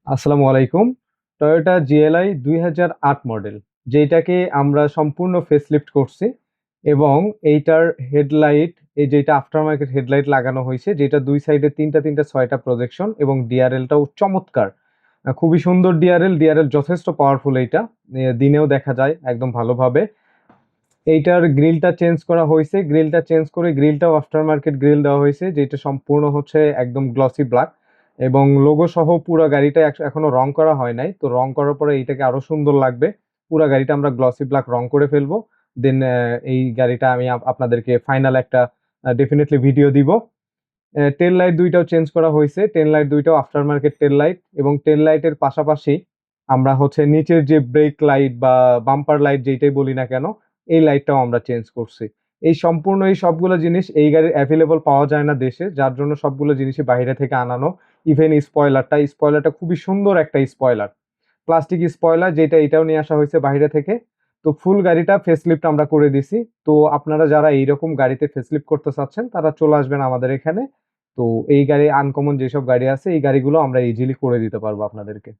আসসালামু আলাইকুম। Toyota GLI 2008 model, যেটাকে আমরা সম্পূর্ণ ফেসলিফট করছি এবং এইটার হেডলাইট, এই যেটা আফটার মার্কেট হেডলাইট লাগানো হয়েছে, যেটা দুই সাইডে তিনটা তিনটা ছয়টা প্রজেকশন এবং ডিআরএলটাও চমৎকার। খুবই সুন্দর ডিআরএল, ডিআরএল যথেষ্ট পাওয়ারফুল। এইটা দিনেও দেখা যায় একদম ভালোভাবে। এইটার গ্রিলটা চেঞ্জ করা হয়েছে, গ্রিলটা চেঞ্জ করে গ্রিলটাও আফটার মার্কেট গ্রিল দেওয়া হয়েছে, যেটা সম্পূর্ণ হচ্ছে একদম গ্লসি ব্ল্যাক এবং লোগো সহ পুরো গাড়িটা এখনো রং করা হয় নাই। তো রং করার পরে এইটাকে আরো সুন্দর লাগবে। পুরো গাড়িটা আমরা গ্লসি ব্ল্যাক রং করে ফেলবো। দেন এই গাড়িটা আমি আপনাদেরকে ফাইনাল একটা ডেফিনেটলি ভিডিও দিব। টেল লাইট দুইটাও চেঞ্জ করা হয়েছে, টেল লাইট দুইটাও আফটার মার্কেট টেল লাইট এবং টেল লাইটের পাশাপাশি আমরা হচ্ছে নিচের যে ব্রেক লাইট বা বাম্পার লাইট যেটাই বলি না কেন, এই লাইটটাও আমরা চেঞ্জ করছি। এই সম্পূর্ণ এই সবগুলো জিনিস এই গাড়ির অ্যাভেলেবল পাওয়া যায় না দেশে, যার জন্য সবগুলো জিনিসই বাইরে থেকে আনানো। ইভেন স্পয়লারটা খুবই সুন্দর একটা স্পয়লার, প্লাস্টিক স্পয়লার, যেটা এটাও নিয়ে আসা হয়েছে বাইরে থেকে। তো ফুল গাড়িটা ফেসলিফট আমরা করে দিছি। তো আপনারা যারা এইরকম গাড়িতে ফেসলিফট করতে চাচ্ছেন তারা চলে আসবেন আমাদের এখানে। তো এই গাড়ি আনকমন যেসব গাড়ি আছে এই গাড়িগুলো আমরা ইজিলি করে দিতে পারবো আপনাদেরকে।